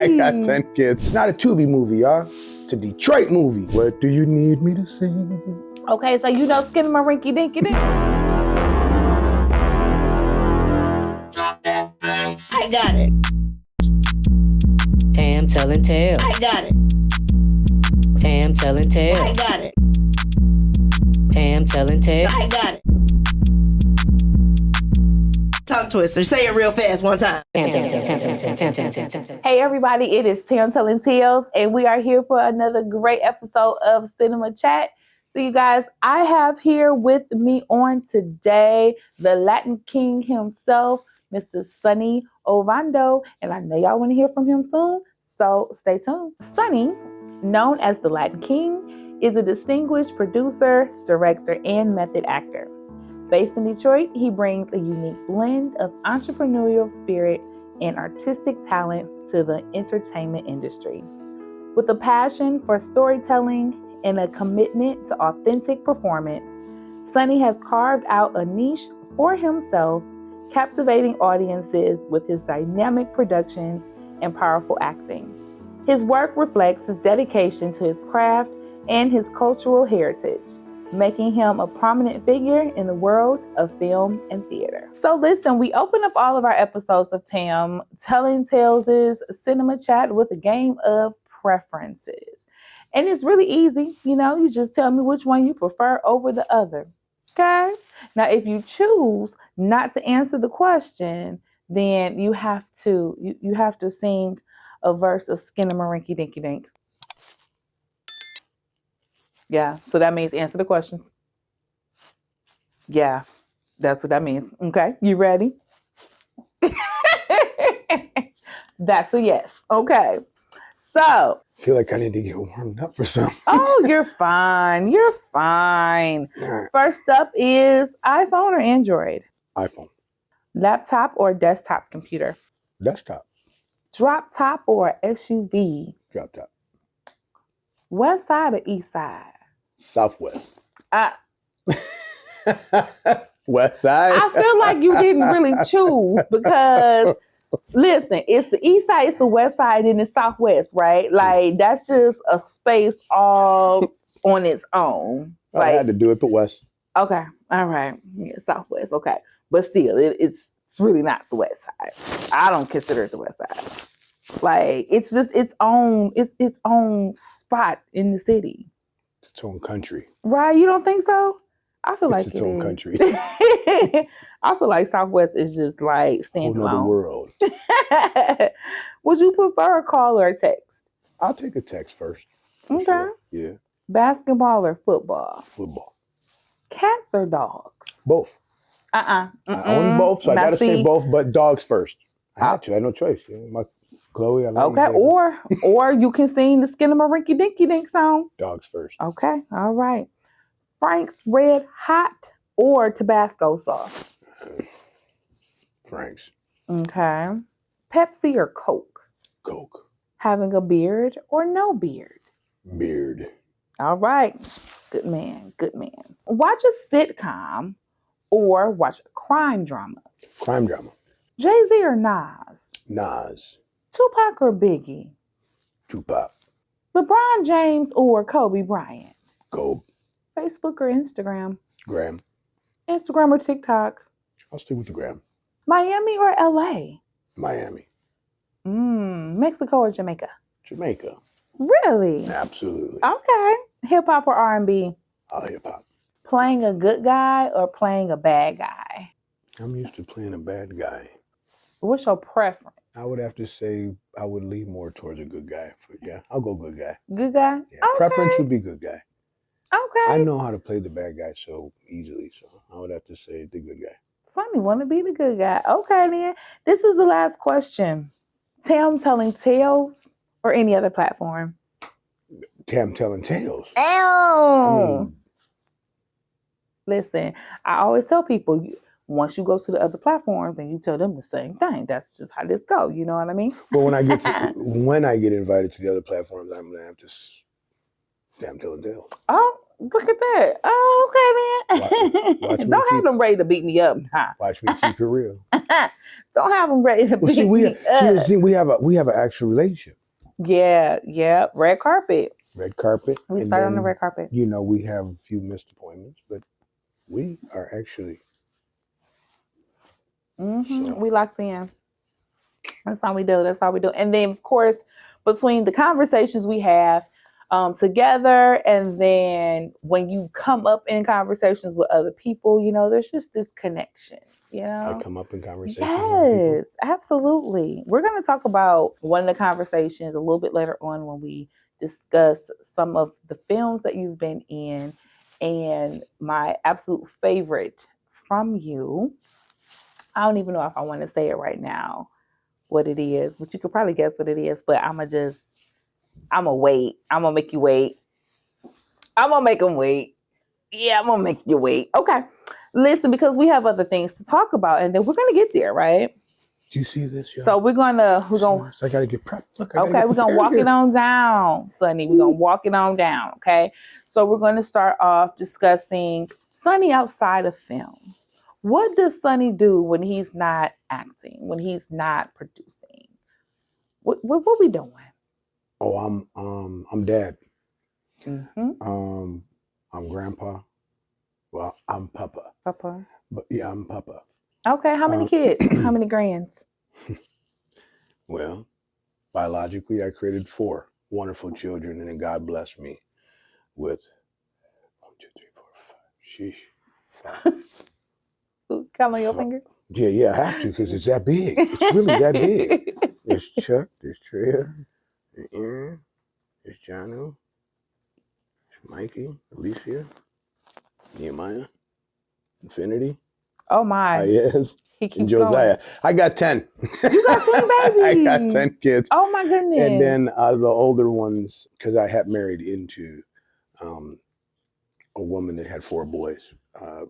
I got 10 kids. It's not a Tubi movie, y'all. It's a Detroit movie. What do you need me to sing? Okay, so you know Skinnamarink Dinky Dink. I got it. Tam telling tales. I got it. Tam telling tales. I got it. Tam telling tales. I got it. Tongue twister. Say it real fast one time. Tam, tam, tam, tam, tam, tam, tam, tam, tam, tam. Hey everybody, it is Tam Telling Tales, and we are here for another great episode of Cinema Chat. So you guys, I have here with me on today the Latin King himself, Mr. Sonni Ovando, and I know y'all want to hear from him soon, so stay tuned. Sonni, known as the Latin King, is a distinguished producer, director, and method actor. Based in Detroit, he brings a unique blend of entrepreneurial spirit and artistic talent to the entertainment industry. With a passion for storytelling and a commitment to authentic performance, Sonni has carved out a niche for himself, captivating audiences with his dynamic productions and powerful acting. His work reflects his dedication to his craft and his cultural heritage, making him a prominent figure in the world of film and theater. So listen, we open up all of our episodes of Tam Telling Tales' Cinema Chat with a game of preferences. And it's really easy, you just tell me which one you prefer over the other, okay? Now, if you choose not to answer the question, then you have to sing a verse of Skinnamarink Dinky Dink. Yeah, so that means answer the questions. Yeah, that's what that means. Okay, you ready? That's a yes. Okay, so. I feel like I need to get warmed up for something. Oh, you're fine. You're fine. Right. First up is iPhone or Android? iPhone. Laptop or desktop computer? Desktop. Drop top or SUV? Drop top. West side or east side? Southwest. I West side. feel like you didn't really choose because, listen, it's the east side, it's the west side, and it's southwest, right? Like, that's just a space all on its own. I had to do it, but west. Okay, all right. Yeah, southwest, okay. But still, it's really not the west side. I don't consider it the west side. Like, it's just its own spot in the city. It's its own country. Right? You don't think so? I feel like It's its own country. I feel like Southwest is just like Whole nother standalone. world. Would you prefer a call or a text? I'll take a text first. Okay. Sure. Yeah. Basketball or football? Football. Cats or dogs? Both. I own both, so I gotta say both, but dogs first. I had to. I had no choice. My Chloe, I love Okay, or you can sing the Skinnamarink Dinky Dink song. dogs first. Okay, all right. Frank's Red Hot or Tabasco sauce? Frank's. Okay. Pepsi or Coke? Coke. Having a beard or no beard? Beard. All right. Good man. Good man. Watch a sitcom or watch a crime drama? Crime drama. Jay-Z or Nas? Nas. Tupac or Biggie? Tupac. LeBron James or Kobe Bryant? Kobe. Facebook or Instagram? Graham. Instagram or TikTok? I'll stick with the Graham. Miami or LA? Miami. Mexico or Jamaica? Jamaica. Really? Absolutely. Okay. Hip hop or R&B? All hip hop. Playing a good guy or playing a bad guy? I'm used to playing a bad guy. What's your preference? I would have to say I would lean more towards a good guy. Yeah, I'll go good guy. Good guy? Yeah. Okay. Preference would be good guy. Okay. I know how to play the bad guy so easily, so I would have to say the good guy. Funny, want to be the good guy. Okay, then. This is the last question. Tam Telling Tales or any other platform? Tam Telling Tales. Ew. I mean, Listen, I always tell people, once you go to the other platform, then you tell them the same thing. That's just how this goes. You know what I mean? but when I get invited to the other platforms, I'm gonna have to Tam Telling Tales. Oh, Look at that. Oh, okay, man. Watch me Don't have them ready to beat me up. Nah. Watch me keep it real. Don't have them ready to beat me up. We have an actual relationship. Yeah. Red carpet. Red carpet. We started on the red carpet. You know, we have a few missed appointments, but we are actually. So. We locked in. That's how we do. And then, of course, between the conversations we have together, and then when you come up in conversations with other people, you know, there's just this connection. You know, I come up in conversations. Yes, absolutely. We're going to talk about one of the conversations a little bit later on when we discuss some of the films that you've been in, and my absolute favorite from you. I don't even know if I want to say it right now, what it is, but you could probably guess what it is. But I'm going to wait. I'm going to make you wait. I'm going to make them wait. Yeah, I'm going to make you wait. Okay. Listen, because we have other things to talk about, and then we're going to get there, right? Do you see this? Y'all? So we're going to. So I got to get prepped. Look, okay, we're going to walk it on down, Sonny. We're going to walk it on down, okay? So we're going to start off discussing Sonny outside of film. What does Sonny do when he's not acting, when he's not producing? What we doing? Oh, I'm dad. Mm-hmm. I'm grandpa. Well, I'm papa. Papa. But yeah, I'm papa. Okay, how many kids? How many grands? Well, biologically, I created 4 wonderful children, and then God blessed me with 1, 2, 3, 4, 5. Sheesh. Count on your fingers? Yeah, I have to because it's that big. It's really that big. There's Chuck, there's Treya, there's Aaron, there's Jono, there's Mikey, Alicia, Nehemiah, Infinity. Oh my. Yes. He keeps and Josiah. Going. I got 10. You got 10 babies? I got 10 kids. Oh my goodness. And then out of the older ones, because I had married into a woman that had 4 boys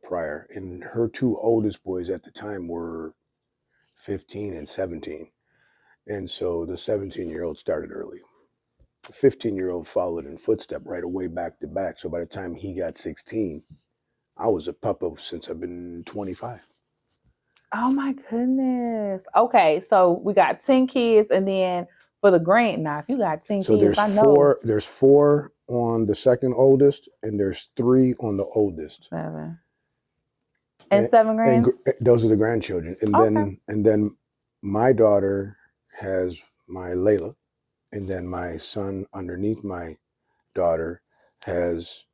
prior. And her 2 oldest boys at the time were 15 and 17. And so the 17-year-old started early. The 15-year-old followed in footstep right away back to back. So by the time he got 16, I was a papa since I've been 25. Oh my goodness. Okay, so we got 10 kids, and then for the grand, now if you got 10 so kids, I know. There's 4 on the second oldest, and there's 3 on the oldest. 7. And 7 grands? And those are the grandchildren. And then my daughter has my Layla, and then my son underneath my daughter has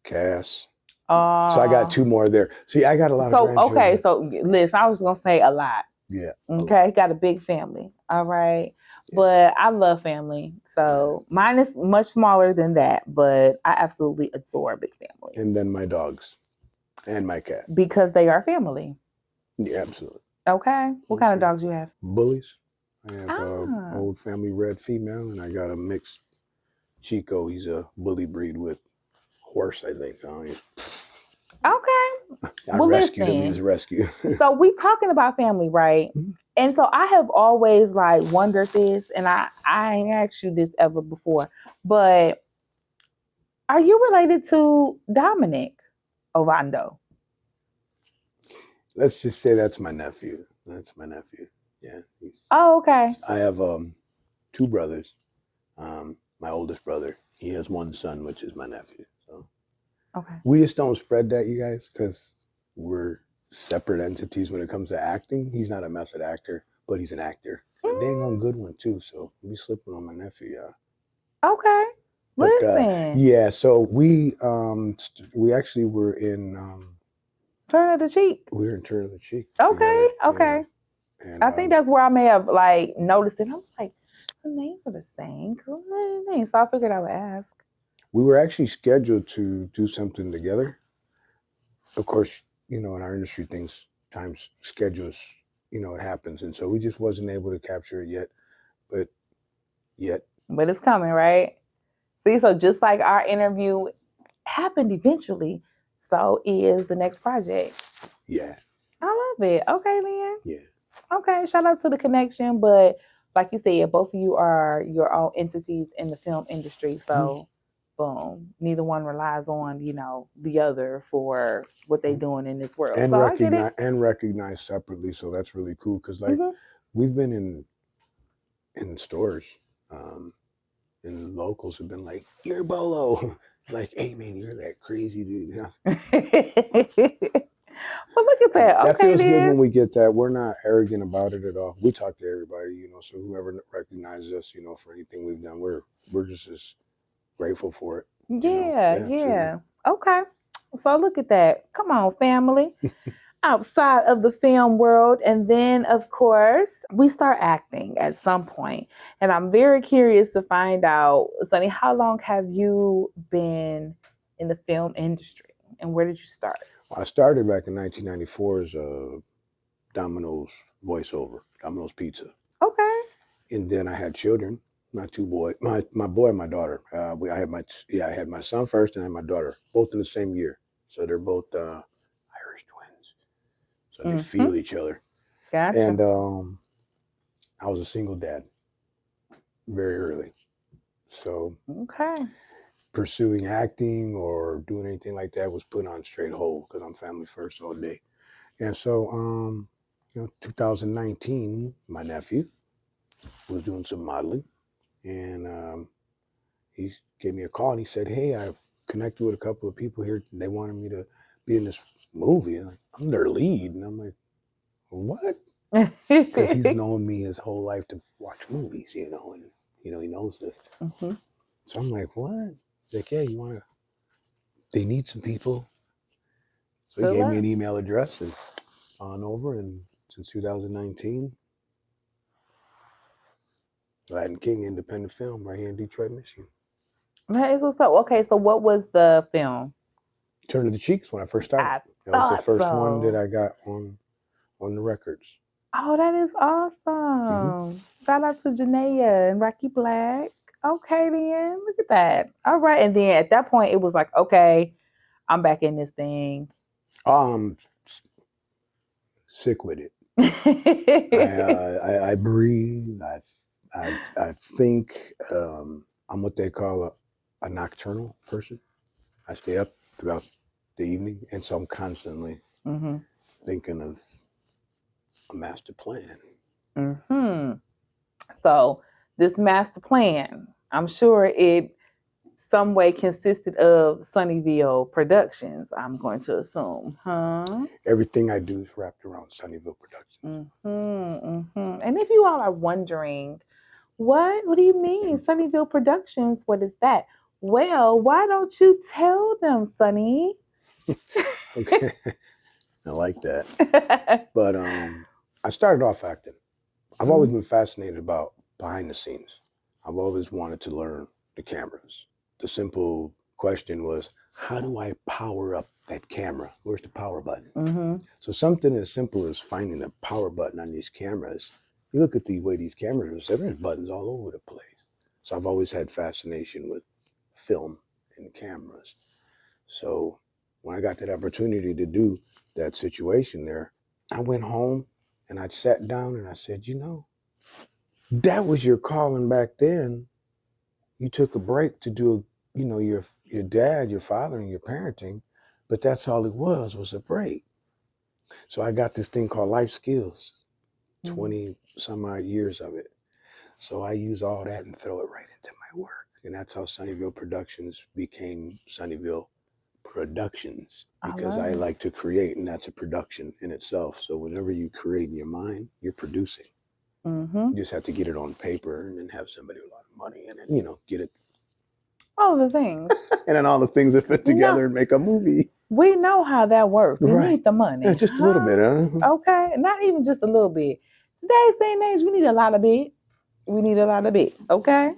Cass. So I got 2 more there. See, I got a lot of grandchildren. Okay, so listen, I was going to say a lot. Yeah. Okay, got a big family. All right. Yeah. But I love family. So mine is much smaller than that, but I absolutely adore big families. And then my dogs and my cat. Because they are family. Yeah, absolutely. Okay. What kind of dogs you have? Bullies. I have an old family red female, and I got a mixed Chico. He's a bully breed with horse, I think. Okay. I rescued him. He was rescued. So we talking about family, right? Mm-hmm. And so I have always wondered this, and I ain't asked you this ever before, but are you related to Dominic Ovando? Let's just say that's my nephew. Yeah. Oh, okay. I have 2 brothers. My oldest brother, he has 1 son, which is my nephew. So okay. We just don't spread that, you guys, because we're separate entities when it comes to acting. He's not a method actor, but he's an actor. A dang on good one too. So we'll be slipping on my nephew, yeah. Okay. But, listen. Yeah, so we actually were in Turn of the Cheek. We were in Turn of the Cheek. Okay, together, okay. And, I think that's where I may have noticed it. I was like, the names are the same. So I figured I would ask. We were actually scheduled to do something together. Of course, in our industry, times schedules, it happens. And so we just wasn't able to capture it yet. But it's coming, right? See, so just like our interview happened eventually, so is the next project. Yeah. I love it. Okay, then. Yeah. Okay, shout out to the connection. But like you said, both of you are your own entities in the film industry. So boom, neither one relies on, the other for what they're doing in this world. And So I get it. recognize separately. So that's really cool because we've been in stores, and locals have been like, "You're Bolo." Like, hey man, you're that crazy dude. Well, look at that. That Okay, feels good then. when we get that. We're not arrogant about it at all. We talk to everybody, so whoever recognizes us, for anything we've done, we're just as grateful for it. Yeah. Okay. So look at that. Come on, family. Outside of the film world. And then, of course, we start acting at some point. And I'm very curious to find out, Sonni, how long have you been in the film industry? And where did you start? I started back in 1994 as a Domino's voiceover, Domino's Pizza. Okay. And then I had children, my two boys, my boy and my daughter. I had my son first and then my daughter, both in the same year. So they're both Irish twins. So they feel each other. Gotcha. And I was a single dad very early. So pursuing acting or doing anything like that was put on straight hold because I'm family first all day. And so, 2019, my nephew was doing some modeling, and he gave me a call and he said, "Hey, I've connected with a couple of people here. They wanted me to be in this movie. And I'm their lead." And I'm like, "What?" Because he's known me his whole life to watch movies, and he knows this. So I'm like, "What?" He's like, "Yeah, you want to? They need some people." So he gave me an email address and on over, and since 2019, Latin King independent film right here in Detroit, Michigan. That is what's up. Okay, so what was the film? Turn of the Cheeks when I first started. That was the first one that I got on the records. Oh, that is awesome. Shout out to Janaea and Rocky Black. Okay, then. Look at that. All right. And then at that point, it was like, okay, I'm back in this thing. Sick with it. I breathe. I think I'm what they call a nocturnal person. I stay up throughout the evening, and so I'm constantly thinking of a master plan. So this master plan, I'm sure it some way consisted of Sonniville Productions, I'm going to assume, huh? Everything I do is wrapped around Sonniville Productions. And if you all are wondering, what do you mean, Sonniville Productions? What is that? Well, why don't you tell them, Sonni? Okay, I like that. But I started off acting. I've always been fascinated about behind the scenes. I've always wanted to learn the cameras. The simple question was, how do I power up that camera? Where's the power button? So something as simple as finding the power button on these cameras. You look at the way these cameras are, there's buttons all over the place. So I've always had fascination with film and cameras. So when I got that opportunity to do that situation there, I went home and I sat down and I said, that was your calling back then. You took a break to do, your dad, your father, and your parenting, but that's all it was a break. So I got this thing called life skills, 20 some odd years of it. So I use all that and throw it right into my work. And that's how Sonniville Productions became Sonniville Productions, because I like to create, and that's a production in itself. So whenever you create in your mind, you're producing. You just have to get it on paper and then have somebody with a lot of money and then, get it. All the things. And then all the things that fit together and make a movie. We know how that works. We need the money. Yeah, just a little bit, huh? Okay. Not even just a little bit. Today's day and age, we need a lot of bit. We need a lot of bit. Okay?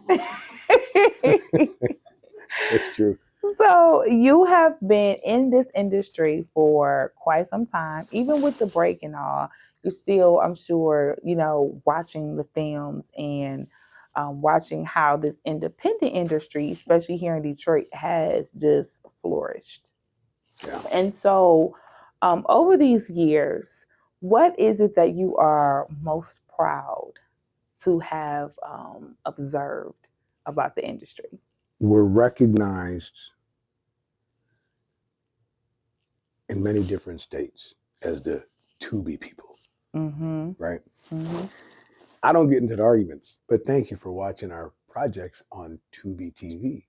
It's true. So you have been in this industry for quite some time. Even with the break and all, you're still, I'm sure, watching the films and watching how this independent industry, especially here in Detroit, has just flourished. Yeah. And so over these years, what is it that you are most proud to have observed about the industry? we're recognized in many different states as the Tubi people, right? I don't get into the arguments, but thank you for watching our projects on Tubi TV.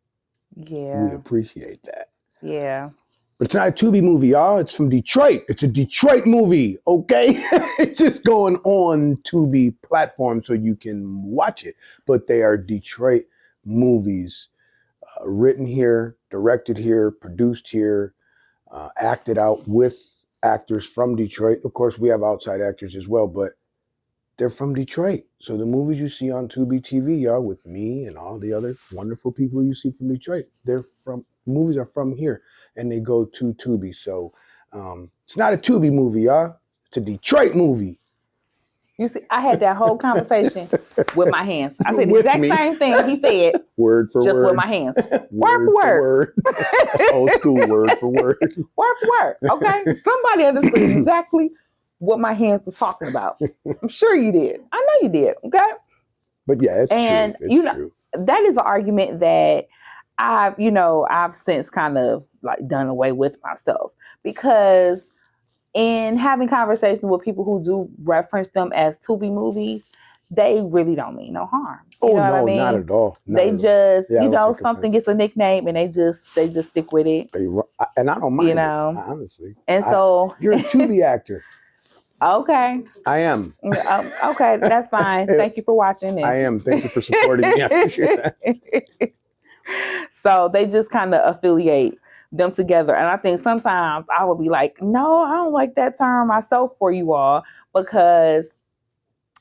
Yeah. We appreciate that. Yeah. But it's not a Tubi movie, y'all. It's from Detroit. It's a Detroit movie, okay? It's just going on Tubi platform so you can watch it. But they are Detroit movies, written here, directed here, produced here, acted out with actors from Detroit. Of course, we have outside actors as well, but they're from Detroit. So the movies you see on Tubi TV, y'all, with me and all the other wonderful people you see from Detroit, movies are from here, and they go to Tubi. So it's not a Tubi movie, y'all. It's a Detroit movie. You see, I had that whole conversation with my hands. I said the With exact me. same thing he said. Word for just word. with my hands. Word for word. Old school, word for word. Word for word. Okay? Somebody understood exactly what my hands was talking about. I'm sure you did. I know you did. Okay? But yeah, it's and true. It's true. That is an argument that I've since kind of like done away with myself, because in having conversations with people who do reference them as Tubi movies, they really don't mean no harm. You know what I mean? Not at all. They just, something gets a nickname and they just stick with it. And I don't mind it, honestly. And so you're a Tubi actor. Okay. I am. Okay, that's fine. Thank you for watching. I am. Thank you for supporting me. I appreciate that. So they just kind of affiliate them together. And I think sometimes I would be like, no, I don't like that term myself for you all, because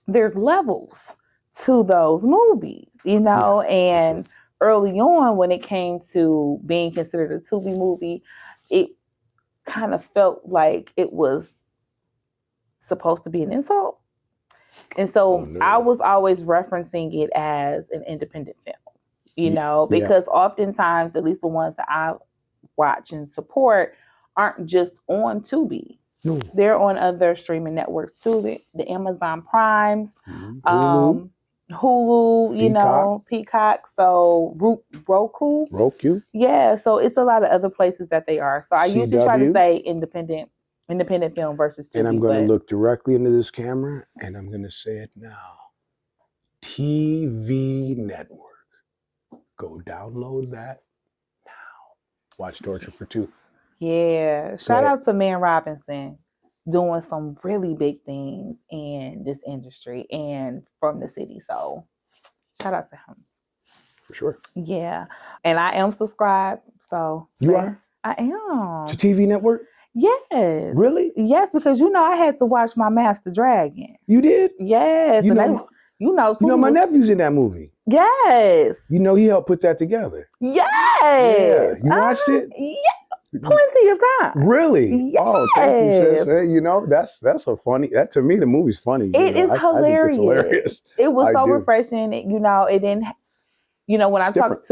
there's levels to those movies, and early on when it came to being considered a Tubi movie, it kind of felt like it was supposed to be an insult. And so I was always referencing it as an independent film, because oftentimes, at least the ones that I watch and support, aren't just on Tubi. No. They're on other streaming networks too, the Amazon Primes, Hulu, Peacock, so Roku. Yeah, so it's a lot of other places that they are. So I usually try to say independent film versus Tubi. And I'm going to look directly into this camera and I'm going to say it now. TV network. Go download that now. Watch Torture for Two. Yeah. Shout out to Man Robinson, doing some really big things in this industry and from the city. So shout out to him. For sure. Yeah. And I am subscribed. So you are? I am. To TV network? Yes. Really? Yes, because I had to watch my Master Dragon. You did? Yes. My nephew's in that movie. Yes. He helped put that together. Yes. Yeah. You watched it? Yeah. Plenty of time. Really? Yes. Oh, thank you, sis. Hey, that's so funny. That to me, the movie's funny. It is hilarious. I think it's hilarious. It was so refreshing. It didn't. When I talked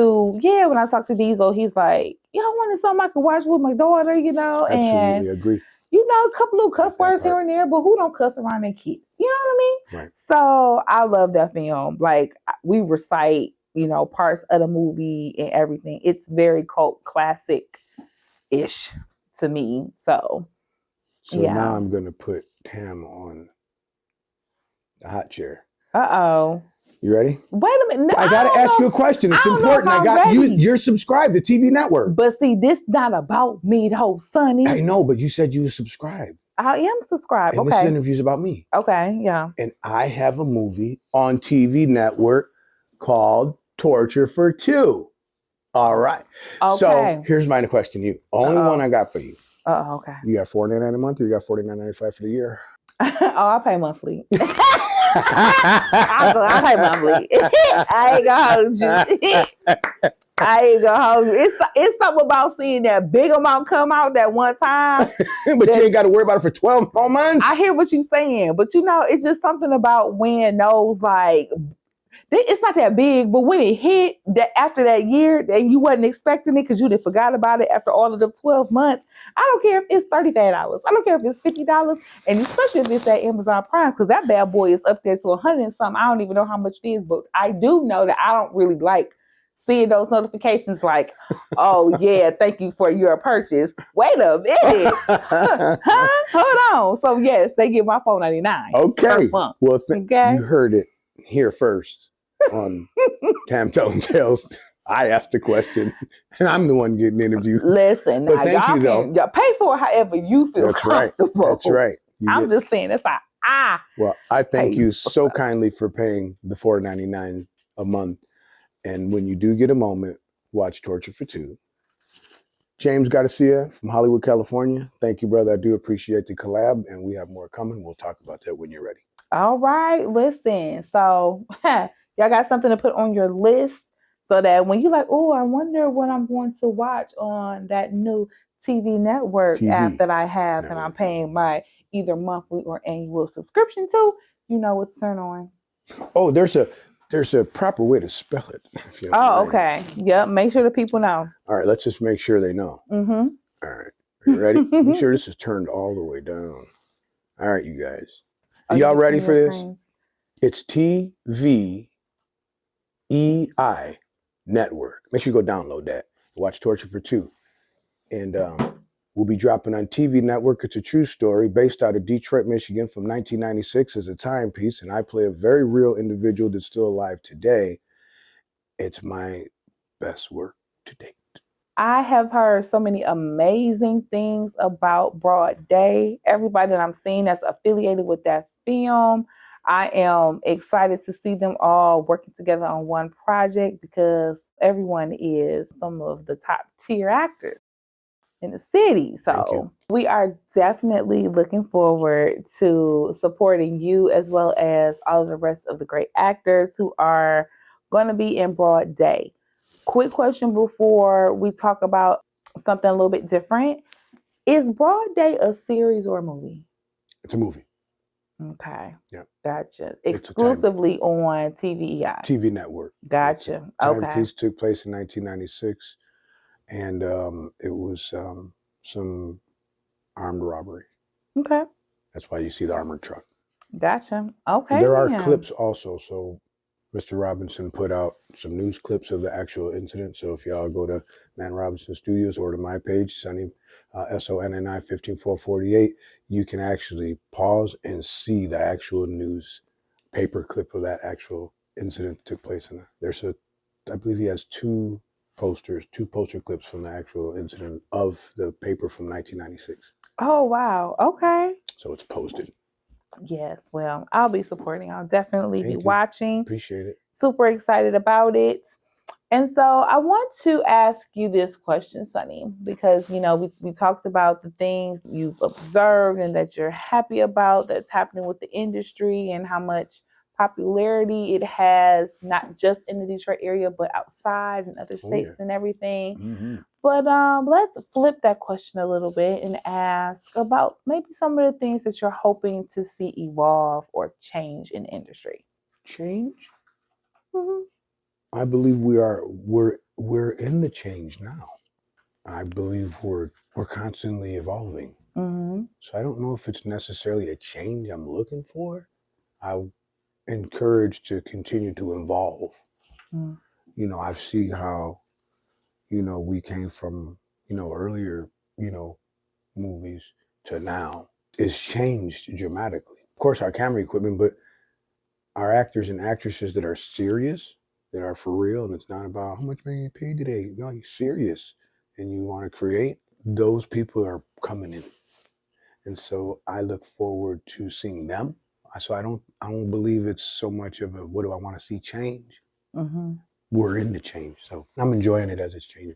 to Diesel, he's like, I wanted something I could watch with my daughter. Absolutely agree. A couple of cuss words here and there, but who don't cuss around their kids? You know what I mean? Right. So I love that film. Like, we recite, parts of the movie and everything. It's very cult classic-ish to me. So now I'm going to put Tam on the hot chair. Uh-oh. You ready? Wait a minute. No, I got to ask you a question. It's important. I got you. You're subscribed to TV Network. But see, this not about me, though, Sonny. I know, but you said you were subscribed. I am subscribed. And okay. This interview's about me. Okay, yeah. And I have a movie on TV Network called Torture for Two. All right. Okay. So here's my question to you. Only one I got for you. Oh, okay. You got $49 a month, or you got $49.95 for the year? I pay monthly. I pay monthly. I ain't gonna hold you. I ain't gonna hold you. It's something about seeing that big amount come out that one time. But you ain't got to worry about it for 12 more months. I hear what you're saying, but it's just something about when those it's not that big, but when it hit that after that year that you wasn't expecting it because you forgot about it after all of the 12 months, I don't care if it's $35. I don't care if it's $50, and especially if it's at Amazon Prime, because that bad boy is up there to $100 and something. I don't even know how much it is, but I do know that I don't really like seeing those notifications like, oh yeah, thank you for your purchase. Wait a minute. Huh? Hold on. So yes, they get my $4.99 Okay. per month. Well, Okay. you heard it here first on Tam Telling Tales. I asked the question, and I'm the one getting interviewed. Listen, But now thank y'all you, though. can y'all pay for it however you feel That's right. comfortable. That's right. I'm just saying that's how I. Well, I thank Hey, you so kindly for paying the $4.99 a month. And when you do get a moment, watch Torture for Two. James Garcia from Hollywood, California. Thank you, brother. I do appreciate the collab, and we have more coming. We'll talk about that when you're ready. All right, listen. So y'all got something to put on your list so that when you're like, oh, I wonder what I'm going to watch on that new TV network app that I have that I'm paying my either monthly or annual subscription to, you know what to turn on. Oh, there's a proper way to spell it. If you don't mind. Okay. Yep. Make sure the people know. All right, let's just make sure they know. Mm-hmm. All right. Are you ready? Make sure this is turned all the way down. All right, you guys. Are y'all ready for this? It's TVEI Network. Make sure you go download that. Watch Torture for Two. And we'll be dropping on TV Network. It's a true story based out of Detroit, Michigan from 1996 as a timepiece. And I play a very real individual that's still alive today. It's my best work to date. I have heard so many amazing things about Broad Day. Everybody that I'm seeing that's affiliated with that film, I am excited to see them all working together on one project because everyone is some of the top tier actors in the city. So we are definitely looking forward to supporting you as well as all of the rest of the great actors who are going to be in Broad Day. Quick question before we talk about something a little bit different. Is Broad Day a series or a movie? It's a movie. Okay. Yeah. Gotcha. Exclusively on TVEI. TV Network. Gotcha. Timepiece took place in 1996, and it was some armed robbery. Okay. That's why you see the armored truck. Gotcha. Okay. And there are clips also. So Mr. Robinson put out some news clips of the actual incident. So if y'all go to Man Robinson Studios or to my page, Sonni, SONNI 15448, you can actually pause and see the actual news paper clip of that actual incident that took place. In I believe he has two poster clips from the actual incident of the paper from 1996. Oh, wow. Okay. So it's posted. Yes, well, I'll be supporting. I'll definitely be watching. Appreciate it. Super excited about it. And so I want to ask you this question, Sonni, because, you know, we talked about the things you've observed and that you're happy about that's happening with the industry and how much popularity it has, not just in the Detroit area, but outside and other states and everything. Mm-hmm. But let's flip that question a little bit and ask about maybe some of the things that you're hoping to see evolve or change in the industry. Change? Mm-hmm. I believe we're in the change now. I believe we're constantly evolving. Mm-hmm. So I don't know if it's necessarily a change I'm looking for. I'm encouraged to continue to evolve. Mm-hmm. You know, I see how, you know, we came from, you know, earlier, you know, movies to now. It's changed dramatically. Of course, our camera equipment, but our actors and actresses that are serious, that are for real, and it's not about how much money you paid today. No, you're serious and you want to create. Those people are coming in, and so I look forward to seeing them. So I don't believe it's so much of a what do I want to see change. Mm-hmm. We're in the change, so I'm enjoying it as it's changing.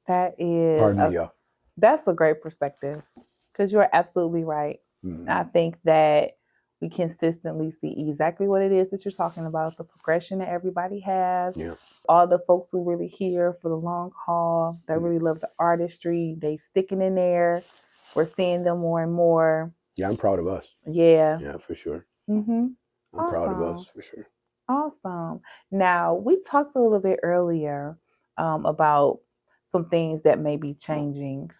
That is, pardon me, y'all. That's a great perspective because you're absolutely right. Mm-hmm. I think that we consistently see exactly what it is that you're talking about, the progression that everybody has. Yeah. All the folks who really here for the long haul, that really love the artistry, they sticking in there. We're seeing them more and more. Yeah, I'm proud of us. Yeah. Yeah, for sure. Mm-hmm. I'm proud of us, for sure. Awesome. Now, we talked a little bit earlier about some things that may be changing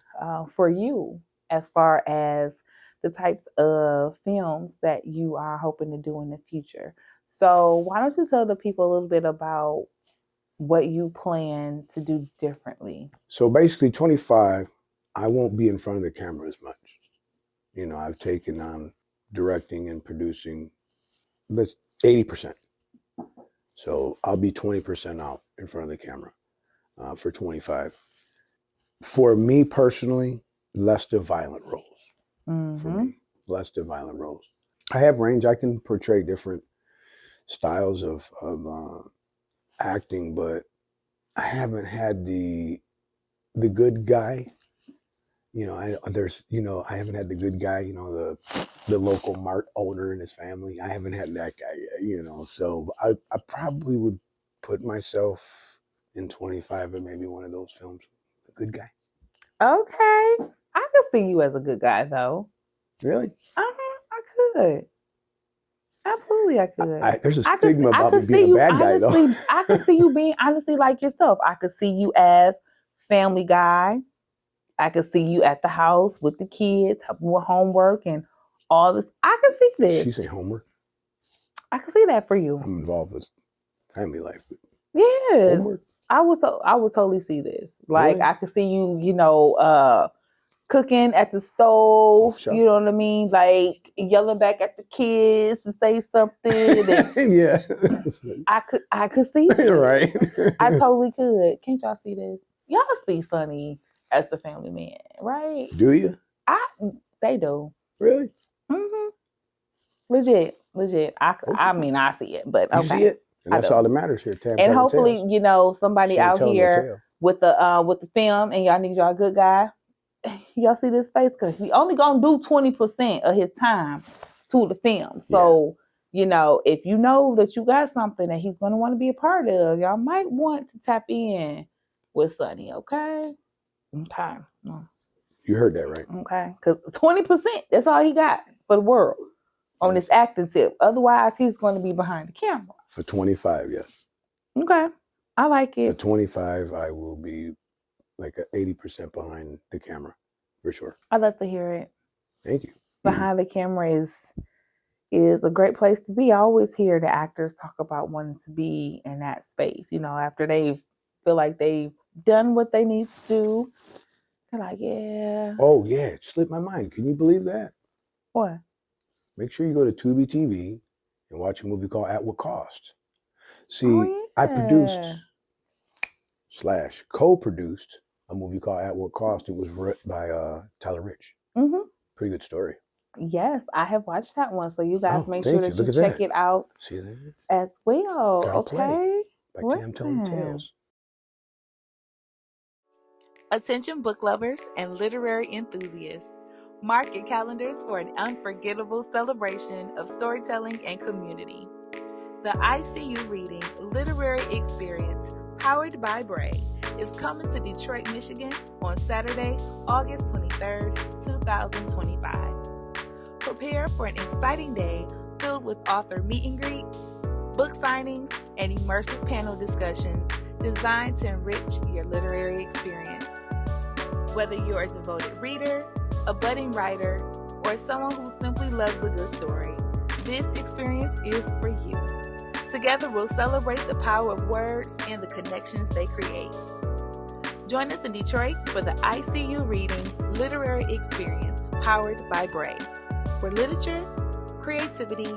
for you as far as the types of films that you are hoping to do in the future. So why don't you tell the people a little bit about what you plan to do differently? So basically 25, I won't be in front of the camera as much. You know, I've taken on directing and producing, but 80%. So I'll be 20% out in front of the camera for 25. For me personally, less the violent roles. For me, less the violent roles. I have range. I can portray different styles of acting, but I haven't had the good guy. You know, I haven't had the good guy. You know, the local mart owner and his family. I haven't had that guy yet. You know, so I probably would put myself in 25 and maybe one of those films, a good guy. Okay. I could see you as a good guy, though. Really? I could. Absolutely, I could. There's a stigma about me being a bad guy, though. I could see you being honestly like yourself. I could see you as family guy. I could see you at the house with the kids, helping with homework and all this. I could see this. She say homework. I could see that for you. I'm involved with family life. Yes. Homework. I would totally see this. Like, Really? I could see you, cooking at the stove, Sure. you know what I mean? Like yelling back at the kids to say something. And Yeah. I could see it. Right. I totally could. Can't y'all see this? Y'all see Sonny as the family man, right? Do you? They do. Really? Mm-hmm. Legit. I mean, I see it, but okay. You see it? And that's all that matters here. And hopefully, somebody out here with the film, and y'all need y'all a good guy. Y'all see this face, because he only gonna do 20% of his time to the film. So, if you know that you got something that he's gonna want to be a part of, y'all might want to tap in with Sonny, okay? Okay. You heard that right. Okay. Because 20%, that's all he got for the world on this acting tip. Otherwise, he's going to be behind the camera. For 25, yes. Okay. I like it. For 25, I will be like 80% behind the camera, for sure. I'd love to hear it. Thank you. Behind the camera is a great place to be. I always hear the actors talk about wanting to be in that space, after they feel like they've done what they need to do. They're like, yeah. Oh, yeah. It slipped my mind. Can you believe that? What? Make sure you go to Tubi TV and watch a movie called At What Cost. See, I produced / co-produced a movie called At What Cost. It was written by Tyler Rich. Mm-hmm. Pretty good story. Yes, I have watched that one. So you guys make sure that you check it out. See that? As well. Okay. By Tam Telling Tales. Attention book lovers and literary enthusiasts. Mark your calendars for an unforgettable celebration of storytelling and community. The ICU Reading Literary Experience, powered by Bray, is coming to Detroit, Michigan on Saturday, August 23rd, 2025. Prepare for an exciting day filled with author meet and greets, book signings, and immersive panel discussions designed to enrich your literary experience. Whether you're a devoted reader, a budding writer, or someone who simply loves a good story, this experience is for you. Together, we'll celebrate the power of words and the connections they create. Join us in Detroit for the ICU Reading Literary Experience, powered by Bray, where literature, creativity,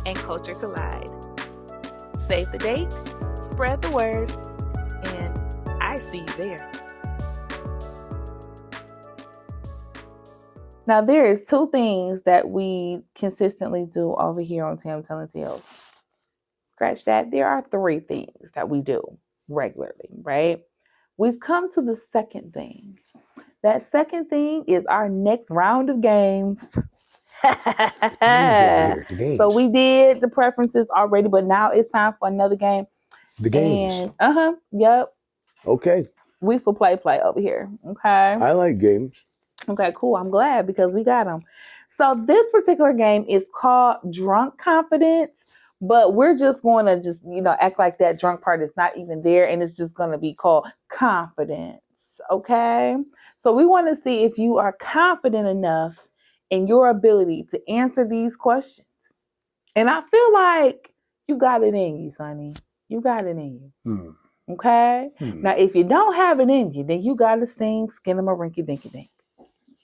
and culture collide. Save the date, spread the word, and I see you there. Now, there is 2 things that we consistently do over here on Tam Telling Tales. Scratch that. There are 3 things that we do regularly, right? We've come to the second thing. That second thing is our next round of games. So we did the preferences already, but now it's time for another game. The games. Yep. Okay. We for play over here. Okay. I like games. Okay, cool. I'm glad because we got them. So this particular game is called Drunk Confidence, but we're just going to act like that drunk part is not even there, and it's just going to be called Confidence. Okay. So we want to see if you are confident enough in your ability to answer these questions. And I feel like you got it in you, Sonny. You got it in you. Okay. Now, if you don't have it in you, then you gotta sing Skinnamarink Dinky Dink.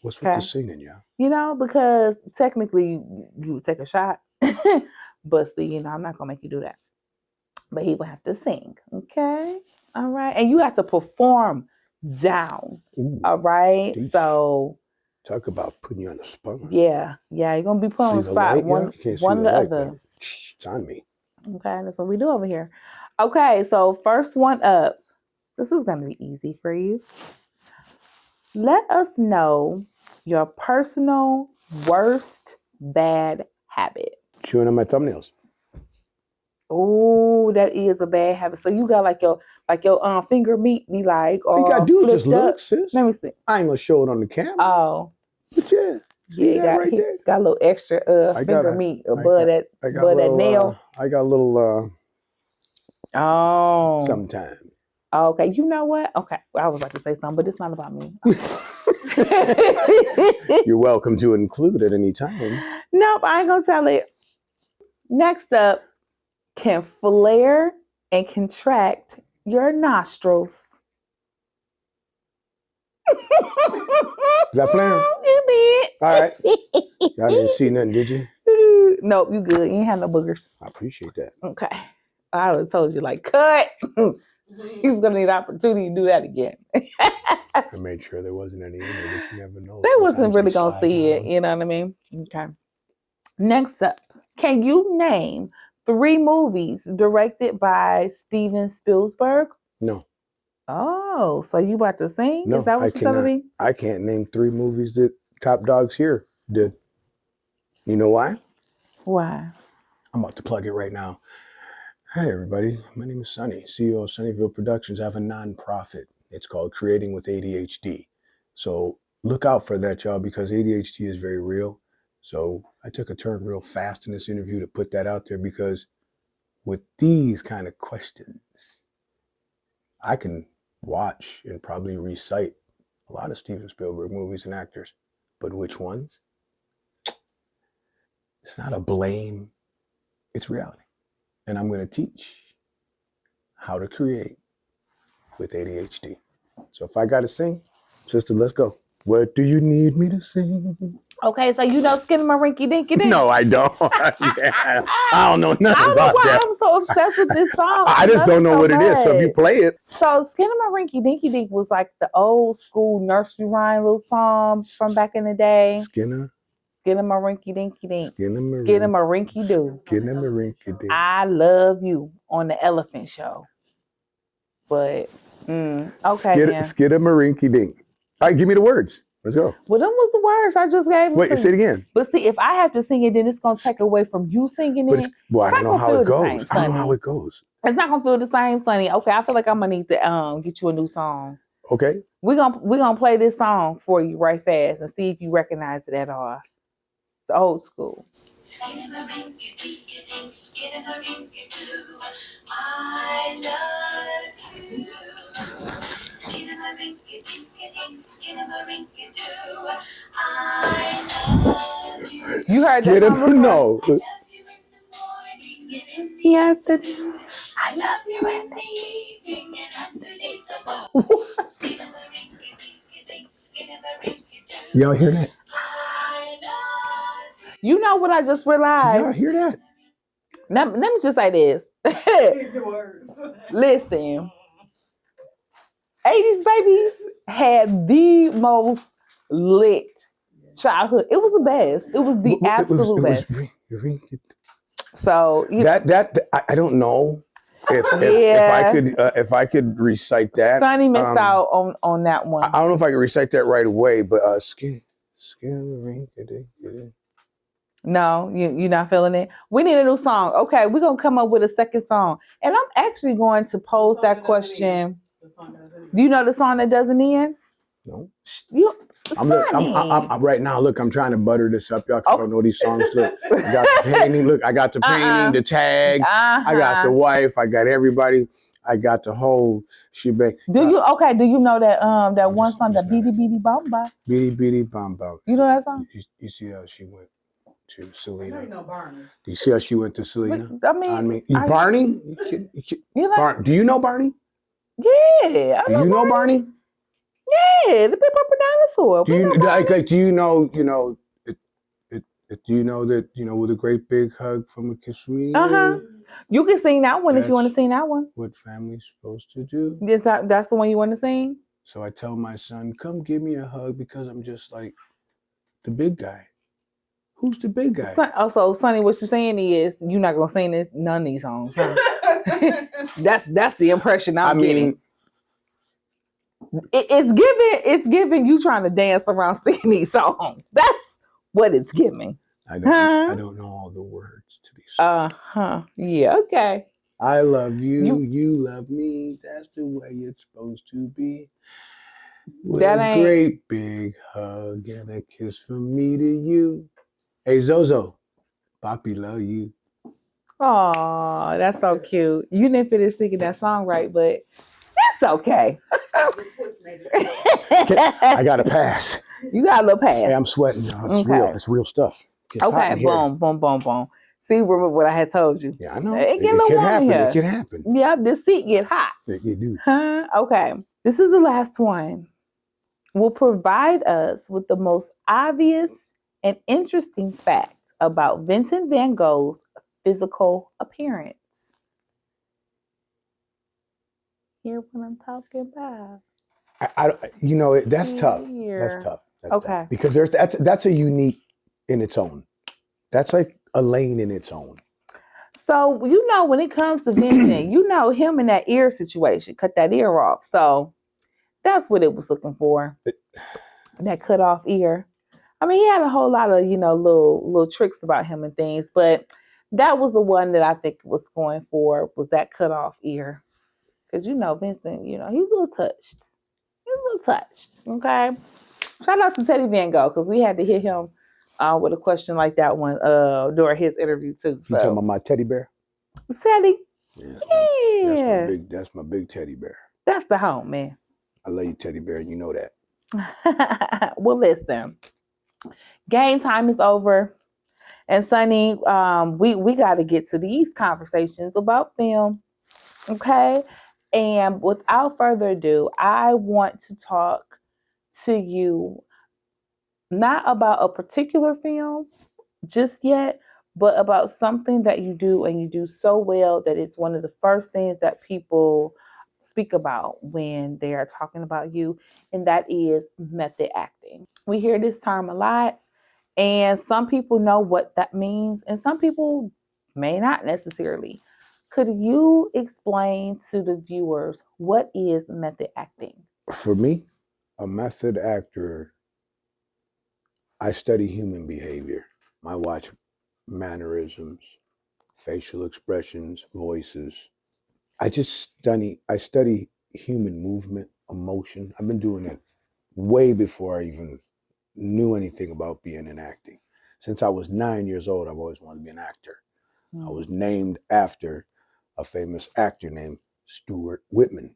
What's with the singing, yeah? You know, because technically you would take a shot, but see, you know, I'm not gonna make you do that. But he will have to sing. Okay. All right. And you have to perform down. Ooh, all right. Deesh. So talk about putting you on the spot. yeah, you're gonna be put on the spot. One or the other. It's on me. Okay, that's what we do over here. Okay, so first one up. This is gonna be easy for you. Let us know your personal worst bad habit. Chewing on my thumbnails. Oh, that is a bad habit. So you got like your finger meat be like, all you gotta do is just look, sis. Let me see. I ain't gonna show it on the camera. Oh, but yeah, see that right there? Got a little extra finger meat above that nail. I got a little oh sometimes. Okay, you know what? Okay, I was about to say something, but it's not about me. You're welcome to include at any time. Nope, I ain't gonna tell it. Next up, can flare and contract your nostrils. Is that flaring? You did. All right. Y'all didn't see nothing, did you? Nope, you good. You ain't have no boogers. I appreciate that. Okay. I would have told you, like, cut. He's gonna need opportunity to do that again. I made sure there wasn't any in there, but you never know. They wasn't really gonna see it, you know what I mean? Okay. Next up, can you name 3 movies directed by Steven Spielberg? No. Oh, so you about to sing? No, is that what you're telling me? I can't name 3 movies that Top Dogs here did. You know why? Why? I'm about to plug it right now. Hi, everybody. My name is Sonni, CEO of Sonniville Productions. I have a nonprofit. It's called Creating with ADHD. So look out for that, y'all, because ADHD is very real. So I took a turn real fast in this interview to put that out there because with these kind of questions, I can watch and probably recite a lot of Steven Spielberg movies and actors. But which ones? It's not a blame. It's reality. And I'm going to teach how to create with ADHD. So if I got to sing, sister, let's go. What do you need me to sing? Okay, so you know Skinnamarink Dinky Dink? No, I don't. Yeah, I don't know nothing about that. I don't know why I'm so obsessed with this song. I just don't know what it is, so if you play it. So Skinnamarink Dinky Dink was like the old school nursery rhyme little song from back in the day. Skinnamarink Dinky Dink. Skinnamarink Doo. Skinnamarink Dink. I love you on the Elephant Show. But, okay. Skinnamarink Dink. All right, give me the words. Let's go. Well, them was the words I just gave you. Wait, say it again. But see, if I have to sing it, then it's going to take away from you singing it. Well, I don't know how it goes. I don't know how it goes. It's not going to feel the same, Sonny. Okay, I feel like I'm going to need to get you a new song. Okay. We're gonna play this song for you right fast and see if you recognize it at all. It's old school. Skinnamarink-a-dink-a-dink, skinnamarink-a-doo. I love you. Skinnamarink-a-dink-a-dink, skinnamarink-a-doo. I love you. You heard that song? No. I love you in the morning and in the afternoon. I love you in the evening and underneath the moon. Skinnamarink-a-dink-a-dink, skinnamarink-a-doo. Y'all hear that? I love you. You know what I just realized? Y'all hear that? Let me just say this. Listen, 80s babies had the most lit childhood. It was the best. It was the absolute best. So that I don't know if I could recite that. Sonny missed out on that one. I don't know if I can recite that right away, but skin. No, you're not feeling it. We need a new song. Okay, we're gonna come up with a second song, and I'm actually going to pose that question. Do you know the song that doesn't end? No. I'm right now. Look, I'm trying to butter this up, y'all. I don't know these songs. Look, I got the painting. Look, I got the painting, the tag. I got the wife. I got everybody. I got the whole shebang. Do you know that one song, the Beady Beady Bom Bom? Beady Beady Bom Bom. You know that song? You see how she went to Selena? You know Barney. Do you see how she went to Selena? I mean, Barney? Do you know Barney? Yeah, I Do you know Barney? Yeah, the big purple dinosaur. Do We you know Barney. like? Do you know? Do you know that with a great big hug from a kiss from me? Uh-huh. You can sing that one if you want to That's sing that one. what family's supposed to do. That's the one you want to sing? So I tell my son, "Come give me a hug because I'm just like the big guy." Who's the big guy? Also, Sonny, what you're saying is you're not gonna sing none of these songs. Huh? that's the impression I'm getting. It's giving you trying to dance around singing these songs. That's what it's giving. I don't know all the words to these songs. Yeah, okay. I love you, you love me. That's the way it's supposed to be. With a great big hug and a kiss from me to you. Hey Zozo, Papi love you. Oh, that's so cute. You didn't finish singing that song right, but that's okay. I got a pass. You got a little pass. Hey, I'm sweating. It's real. It's real stuff. Okay, boom, boom, boom, boom. See, remember what I had told you. Yeah, I know. It can happen. It can happen. Yeah, the seat get hot. It do. Okay, this is the last one. Will provide us with the most obvious and interesting facts about Vincent van Gogh's physical appearance. Hear what I'm talking about? That's tough. That's tough. That's tough. Because that's a unique in its own. That's like a lane in its own. So, when it comes to Vincent, him in that ear situation, cut that ear off. So that's what it was looking for. That cut off ear. I mean, he had a whole lot of, little tricks about him and things, but that was the one that I think was going for, was that cut off ear. Because, Vincent, he's a little touched. Okay. Shout out to Teddy Van Gogh, because we had to hit him with a question like that one during his interview too. You talking about my teddy bear? Teddy. Yeah. That's my big teddy bear. That's the home, man. I love you, teddy bear, and you know that. Well, listen. Game time is over. And Sonny, we got to get to these conversations about film. Okay? And without further ado, I want to talk to you not about a particular film just yet, but about something that you do, and you do so well that it's one of the first things that people speak about when they are talking about you, and that is method acting. We hear this term a lot, and some people know what that means, and some people may not necessarily. Could you explain to the viewers what is method acting? For me, a method actor, I study human behavior. I watch mannerisms, facial expressions, voices. I study human movement, emotion. I've been doing it way before I even knew anything about being in acting. Since I was 9 years old, I've always wanted to be an actor. I was named after a famous actor named Stuart Whitman.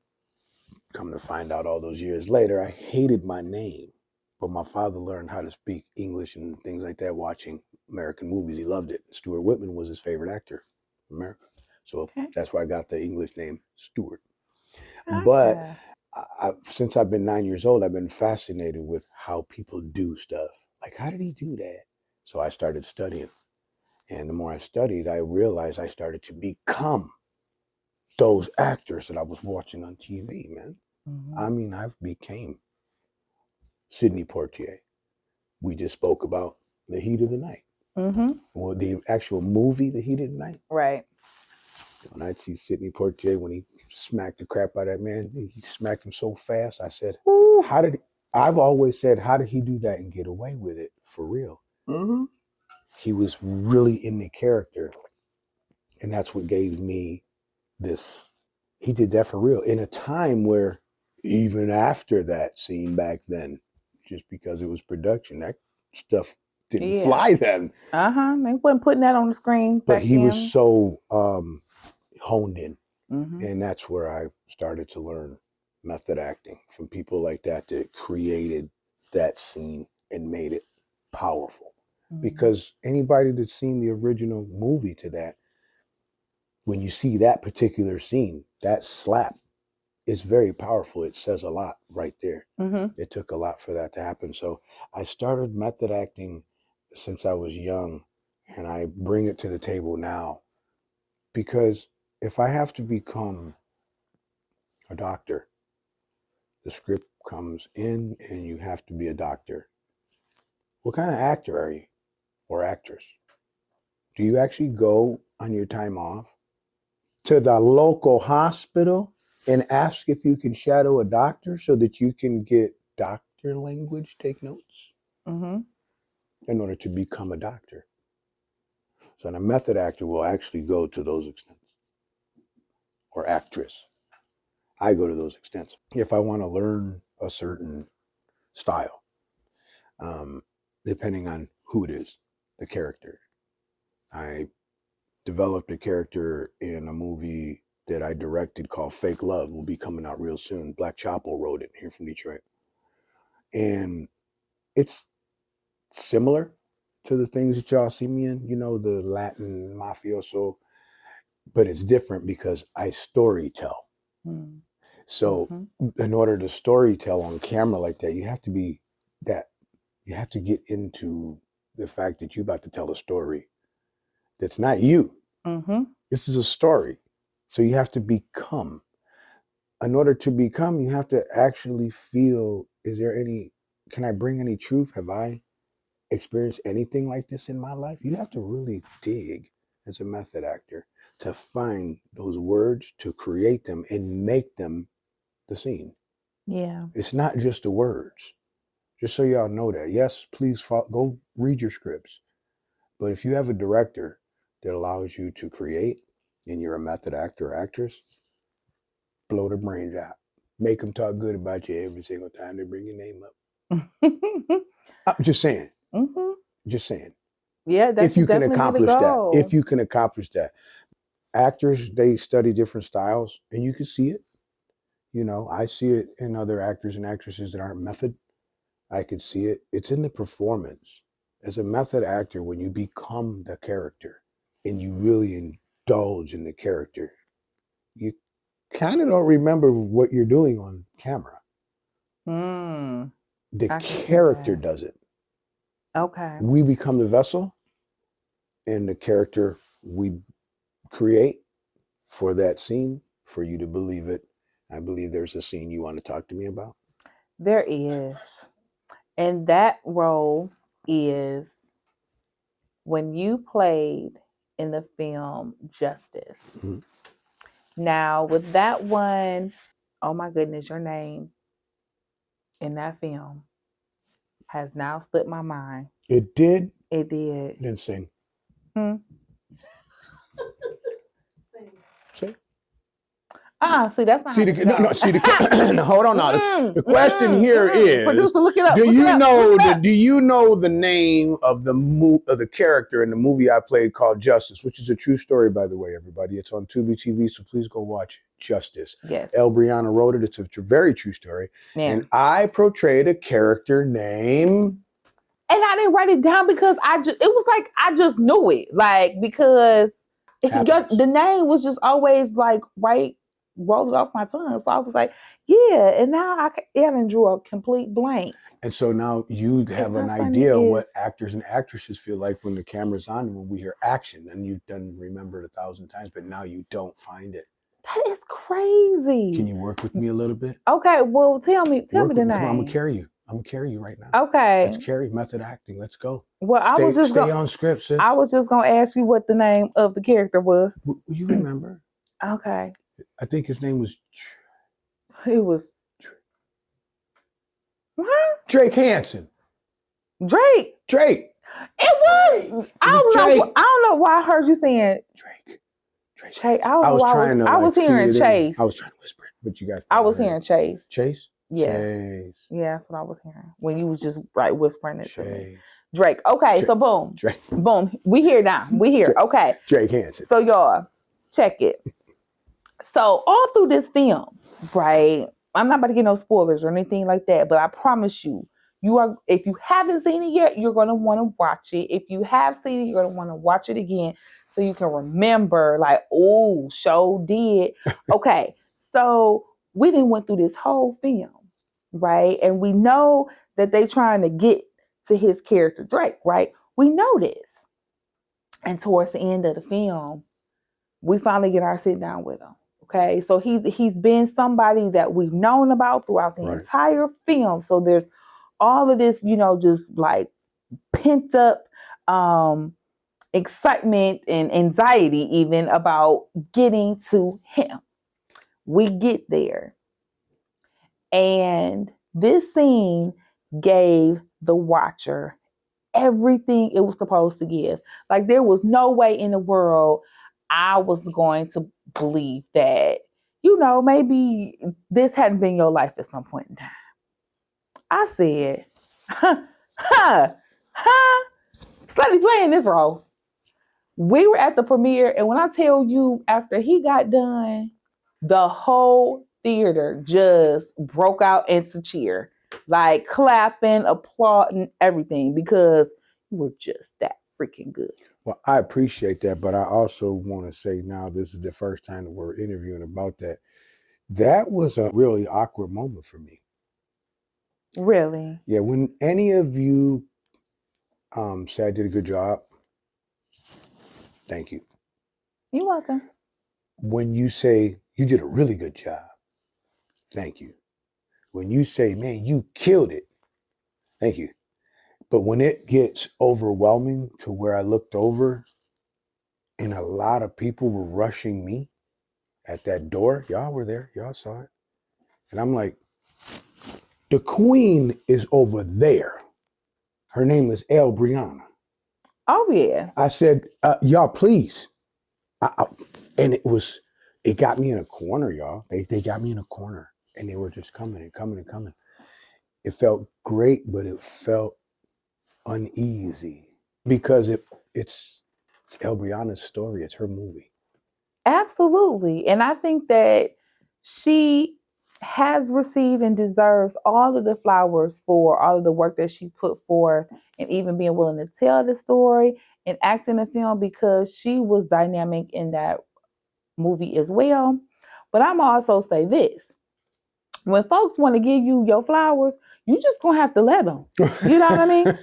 Come to find out all those years later, I hated my name, but my father learned how to speak English and things like that watching American movies. He loved it. Stuart Whitman was his favorite actor in America. So that's where I got the English name Stuart. Gotcha. But since I've been 9 years old, I've been fascinated with how people do stuff. Like, how did he do that? So I started studying. And the more I studied, I realized I started to become those actors that I was watching on TV, man. Mm-hmm. I mean, I became Sidney Poitier. We just spoke about The Heat of the Night. Mm-hmm. Well, the actual movie, The Heat of the Night. Right. When I'd see Sidney Poitier, when he smacked the crap out of that man, he smacked him so fast. I said, I've always said, how did he do that and get away with it for real? Mm-hmm. He was really in the character. And that's what gave me this. He did that for real in a time where even after that scene back then, just because it was production, that stuff didn't fly then. They wasn't putting that on the screen. But he was so honed in. Mm-hmm. And that's where I started to learn method acting from people like that created that scene and made it powerful. Mm-hmm. Because anybody that's seen the original movie to that, when you see that particular scene, that slap it's very powerful. It says a lot right there. Mm-hmm. It took a lot for that to happen. So I started method acting since I was young, and I bring it to the table now because if I have to become a doctor, the script comes in and you have to be a doctor. What kind of actor are you or actress? Do you actually go on your time off to the local hospital and ask if you can shadow a doctor so that you can get doctor language, take notes Mm-hmm. in order to become a doctor? So a method actor will actually go to those extents, or actress. I go to those extents. If I want to learn a certain style, depending on who it is, the character. I developed a character in a movie that I directed called Fake Love, will be coming out real soon. Black Chapo wrote it here from Detroit. And it's similar to the things that y'all see me in, the Latin mafioso, but it's different because I story tell. Mm-hmm. So in order to story tell on camera like that, you have to get into the fact that you're about to tell a story that's not you. Mm-hmm. This is a story. So you have to become. In order to become, you have to actually feel, can I bring any truth? Have I experienced anything like this in my life? You have to really dig as a method actor to find those words, to create them and make them the scene. Yeah. It's not just the words. Just so y'all know that. Yes, please go read your scripts. But if you have a director that allows you to create and you're a method actor or actress, blow their brains out. Make them talk good about you every single time they bring your name up. I'm just saying. Mm-hmm. Just saying. Yeah, that's if you can definitely accomplish the that. goal. If you can accomplish that. Actors, they study different styles and you can see it. I see it in other actors and actresses that aren't method. I can see it. It's in the performance. As a method actor, when you become the character and you really indulge in the character, you kind of don't remember what you're doing on camera. The character does it. Okay. We become the vessel and the character we create for that scene, for you to believe it. I believe there's a scene you want to talk to me about. There is. And that role is when you played in the film Justice. Mm-hmm. Now, with that one, oh my goodness, your name in that film has now slipped my mind. It did? It did. Then sing. Sing. See, that's not. See hold on now. The question here is, producer, look it up. Do you know the name of the character in the movie I played called Justice, which is a true story, by the way, everybody. It's on Tubi TV, so please go watch Justice. Yes. El Brianna wrote it. It's a very true story. Yeah. And I portrayed a character named. And I didn't write it down because I just knew it. Like, because the name was just always like rolled it off my tongue. So I was like, yeah. And now Ellen drew a complete blank. And so now you have an idea what actors and actresses feel like when the camera's on and when we hear action. And you've done remember it 1,000 times, but now you don't find it. That is crazy. Can you work with me a little bit? Okay, well, tell me the name. Come on, I'm gonna carry you right now. Okay. Let's carry method acting. Let's go. Well, stay on script, sis. I was just gonna ask you what the name of the character was. Will you remember? Okay. I think his name was. It was. What? Drake Hansen. Drake. It was. I don't know why I heard you saying Drake. Chase. I was hearing Chase. I was trying to whisper it, but you got. I was hearing Chase. Chase. Yes. Chase. Yeah, that's what I was hearing when you was just whispering it to me. Drake. Okay, so boom. Drake. Boom. We here now. We here. Okay. Drake Hansen. So y'all, check it. So all through this film, right? I'm not about to get no spoilers or anything like that, but I promise you, if you haven't seen it yet, you're gonna want to watch it. If you have seen it, you're gonna want to watch it again so you can remember, like, oh, show did. Okay, so we didn't went through this whole film, right? And we know that they trying to get to his character Drake, right? We know this. And towards the end of the film, we finally get our sit down with him. Okay. So he's been somebody that we've known about throughout the entire film. So there's all of this, just like pent up excitement and anxiety even about getting to him. We get there. And this scene gave the watcher everything it was supposed to give. Like, there was no way in the world I was going to believe that, maybe this hadn't been your life at some point in time. I said, Slutty playing this role. We were at the premiere, and when I tell you, after he got done, the whole theater just broke out into cheer, like clapping, applauding, everything, because you were just that freaking good. Well, I appreciate that, but I also want to say now this is the first time that we're interviewing about that. That was a really awkward moment for me. Really? Yeah, when any of you say I did a good job, thank you. You're welcome. When you say you did a really good job, thank you. When you say, man, you killed it, thank you. But when it gets overwhelming to where I looked over and a lot of people were rushing me at that door, y'all were there, y'all saw it. And I'm like, the queen is over there. Her name is El Brianna. Oh, yeah. I said, y'all, please. And it got me in a corner, y'all. They got me in a corner and they were just coming and coming and coming. It felt great, but it felt uneasy because it's El Brianna's story. It's her movie. Absolutely. And I think that she has received and deserves all of the flowers for all of the work that she put forth and even being willing to tell the story and act in the film, because she was dynamic in that movie as well. But I'm also say this. When folks want to give you your flowers, you just gonna have to let them. You know what I mean?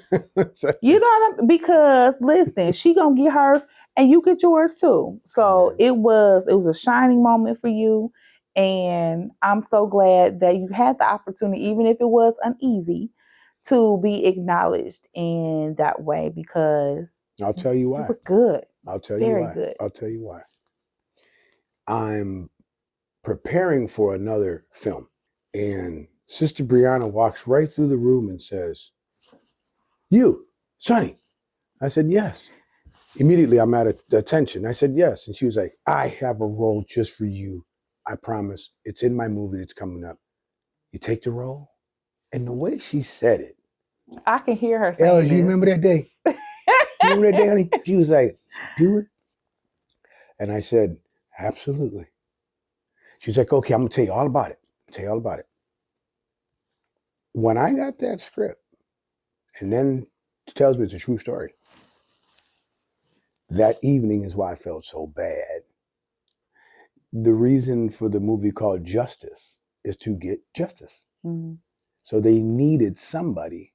You know what I mean? Because listen, she gonna get hers and you get yours too. So it was a shining moment for you. And I'm so glad that you had the opportunity, even if it was uneasy, to be acknowledged in that way, because I'll tell you why. You were good. I'll tell Very you why. good. I'll tell you why. I'm preparing for another film. And Sister Brianna walks right through the room and says, "You, Sonny." I said, "Yes." Immediately, I'm at attention. I said, "Yes." And she was like, "I have a role just for you. I promise. It's in my movie that's coming up. You take the role?" And the way she said it. I can hear her saying do you remember that day? You remember that day, honey? She was like, "Do it?" And I said, "Absolutely." She's like, "Okay, I'm going to tell you all about it. When I got that script, and then she tells me it's a true story, that evening is why I felt so bad. The reason for the movie called Justice is to get justice. Mm-hmm. So they needed somebody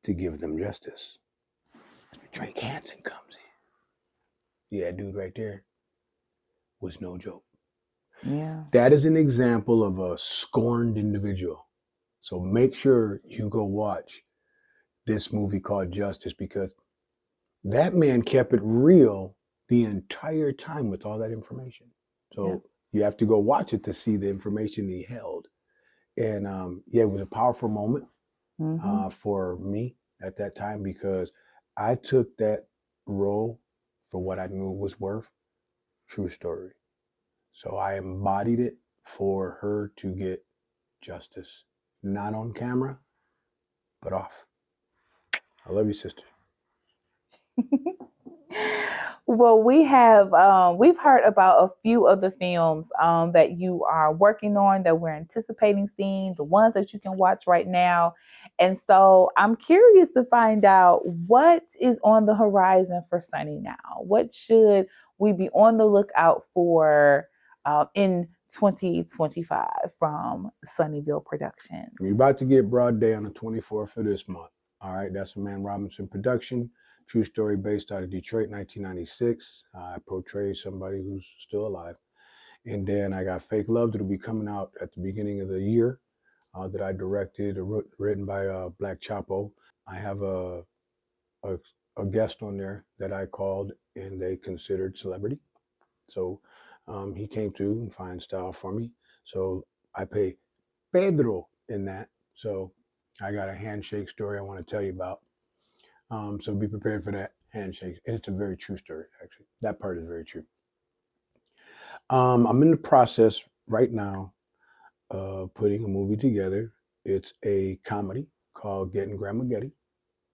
to give them justice. Drake Hansen comes in. Yeah, dude right there was no joke. Yeah. That is an example of a scorned individual. So make sure you go watch this movie called Justice, because that man kept it real the entire time with all that information. So you have to go watch it to see the information he held. And it was a powerful moment for me at that time, because I took that role for what I knew it was worth. True story. So I embodied it for her to get justice. Not on camera, but off. I love you, sister. Well, we've heard about a few of the films that you are working on, that we're anticipating seeing, the ones that you can watch right now. And so I'm curious to find out what is on the horizon for Sonni now. What should we be on the lookout for in 2025 from Sonniville Productions. You're about to get Broad Day on the 24th of this month. All right, that's a Man Robinson production. True story based out of Detroit, 1996. I portray somebody who's still alive. And then I got Fake Love that'll be coming out at the beginning of the year that I directed, written by Black Chapo. I have a guest on there that I called and they considered celebrity. So he came through and fine style for me. So I pay Pedro in that. So I got a handshake story I want to tell you about. So be prepared for that handshake. And it's a very true story, actually. That part is very true. I'm in the process right now of putting a movie together. It's a comedy called Getting Grandma Getty.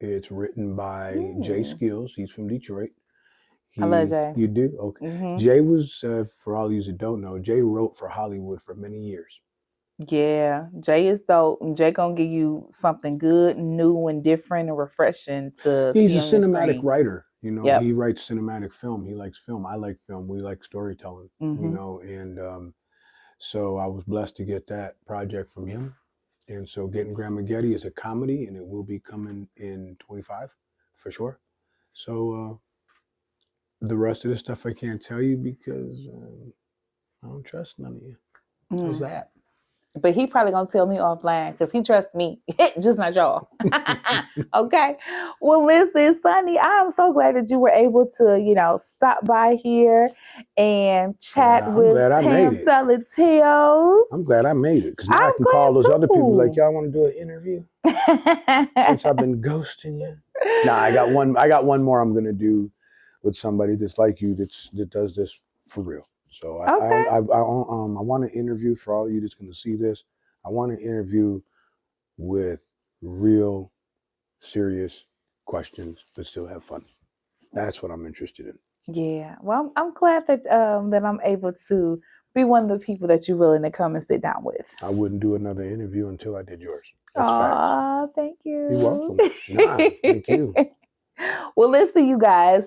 It's written by Jay Skills. He's from Detroit. I love Jay. You do? Okay. Mm-hmm. Jay was, for all of you that don't know, Jay wrote for Hollywood for many years. Yeah, Jay is dope. Jay gonna give you something good, new, and different and refreshing to He's see a on the cinematic screen. writer. You know, Yep. he writes cinematic film. He likes film. I like film. We like storytelling, Mm-hmm. you know, and so I was blessed to get that project from him. And so Getting Grandma Getty is a comedy and it will be coming in 25 for sure. So the rest of the stuff I can't tell you because I don't trust none of you. How's that? But he probably gonna tell me offline because he trusts me, just not y'all. Okay. Well, listen, Sonni, I'm so glad that you were able to, stop by here and chat with Tam Selling Tales. I'm glad I made it because now I can call those other people like, y'all want to do an interview? Since I've been ghosting you. Nah, I got one more I'm gonna do with somebody that's like you that does this for real. So I want to interview for all of you that's going to see this. I want to interview with real, serious questions, but still have fun. That's what I'm interested in. Yeah. Well, I'm glad that that I'm able to be one of the people that you're willing to come and sit down with. I wouldn't do another interview until I did yours. That's facts. Thank you. You're welcome. Nah, thank you. Well, listen, you guys,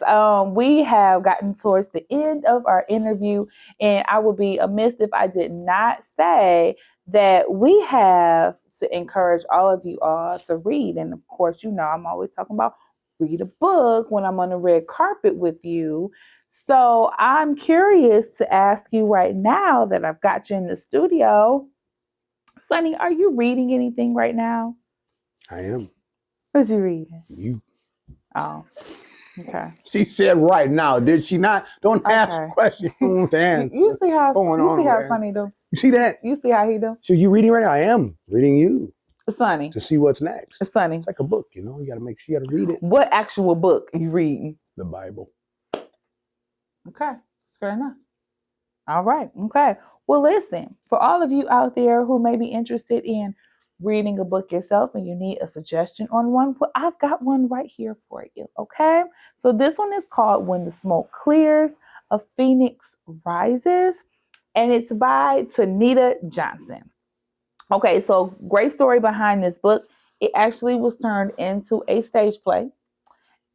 we have gotten towards the end of our interview, and I would be amiss if I did not say that we have to encourage all of you all to read. And of course, I'm always talking about read a book when I'm on the red carpet with you. So I'm curious to ask you right now that I've got you in the studio, Sonni, are you reading anything right now? I am. What you reading? You. Oh, okay. She said right now, did she not? Don't ask questions. You see how Sonni do? You see that? You see how he do? So you reading right now? I am reading you. Sonni. To see what's next. Sonni. It's like a book, you got to make sure you got to read it. What actual book you reading? The Bible. Okay, that's fair enough. All right, okay. Well, listen, for all of you out there who may be interested in reading a book yourself and you need a suggestion on one, well, I've got one right here for you, okay? So this one is called When the Smoke Clears, A Phoenix Rises, and it's by Tanita Johnson. Okay, so great story behind this book. It actually was turned into a stage play.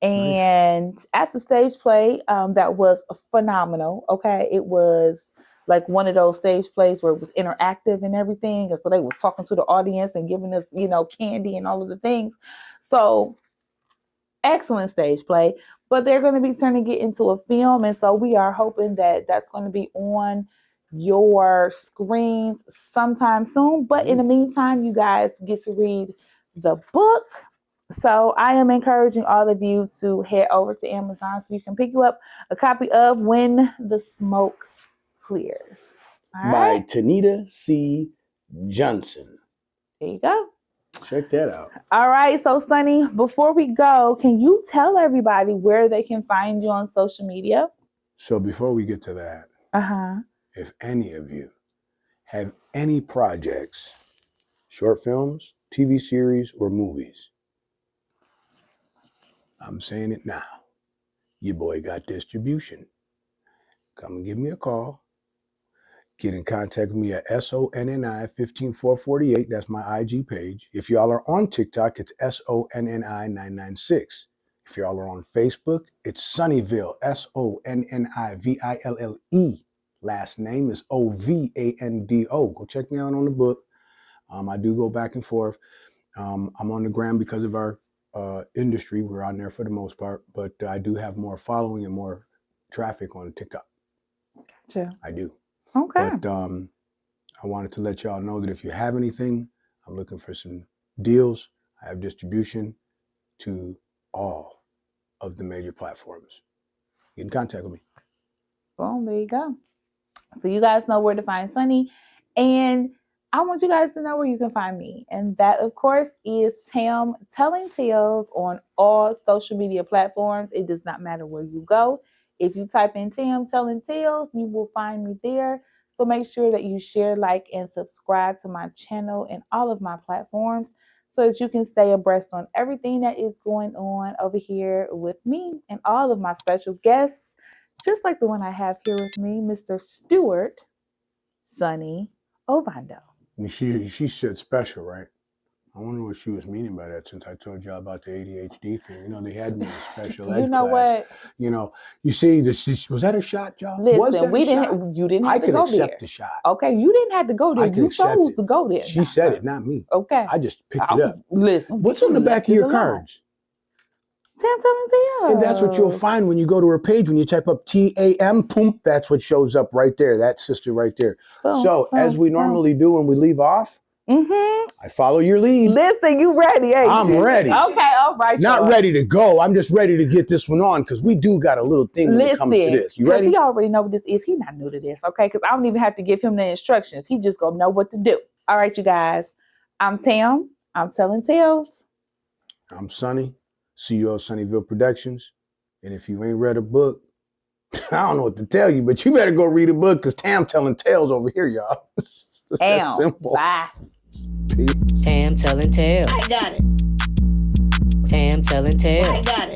And at the stage play, that was phenomenal, okay? It was like one of those stage plays where it was interactive and everything. And so they was talking to the audience and giving us, candy and all of the things. So excellent stage play, but they're going to be turning it into a film. And so we are hoping that that's going to be on your screens sometime soon. But in the meantime, you guys get to read the book. So I am encouraging all of you to head over to Amazon so you can pick you up a copy of When the Smoke Clears. All right? By Tanita C. Johnson. There you go. Check that out. All right. So, Sonni, before we go, can you tell everybody where they can find you on social media? So before we get to that, if any of you have any projects, short films, TV series, or movies, I'm saying it now. Your boy got distribution. Come and give me a call. Get in contact with me at SONNI15448. That's my IG page. If y'all are on TikTok, it's SONNI996. If y'all are on Facebook, it's Sonniville, SONNIVILLE. Last name is Ovando. Go check me out on the book. I do go back and forth. I'm on the gram because of our industry. We're on there for the most part, but I do have more following and more traffic on TikTok. Gotcha. I do. Okay. But I wanted to let y'all know that if you have anything, I'm looking for some deals. I have distribution to all of the major platforms. Get in contact with me. Boom, there you go. So you guys know where to find Sonni. And I want you guys to know where you can find me. And that, of course, is Tam Telling Tales on all social media platforms. It does not matter where you go. If you type in Tam Telling Tales, you will find me there. So make sure that you share, like, and subscribe to my channel and all of my platforms so that you can stay abreast on everything that is going on over here with me and all of my special guests, just like the one I have here with me, Mr. Stewart Sonni Ovando. She said special, right? I wonder what she was meaning by that, since I told y'all about the ADHD thing. You know, they had me in a special ed You know class. what? You know, you see, was that a shot, y'all? Listen, was that we a didn't. shot? You didn't have I to can go accept there. the shot. Okay, you didn't have to go there. I can You accept chose it. to go there. She said it, not me. Okay. I just picked it up. Listen. What's on the back of your cards? Tam Telling Tales. And that's what you'll find when you go to her page. When you type up TAM, poom, that's what shows up right there. That sister right there. Boom, So, boom, as we normally do when we leave off, I follow your lead. Listen, you ready? Ain't I'm you? ready. Okay, all right. Not y'all. ready to go. I'm just ready to get this one on because we do got a little thing when it comes to this. You ready? He already know what this is. He not new to this, okay? Because I don't even have to give him the instructions. He just gonna know what to do. All right, you guys. I'm Tam. I'm Telling Tales. I'm Sonni, CEO of Sonniville Productions. And if you ain't read a book, I don't know what to tell you, but you better go read a book because Tam Telling Tales over here, y'all. It's that simple. Bye. Peace. Tam telling tales. I got it. Tam telling tales. I got it.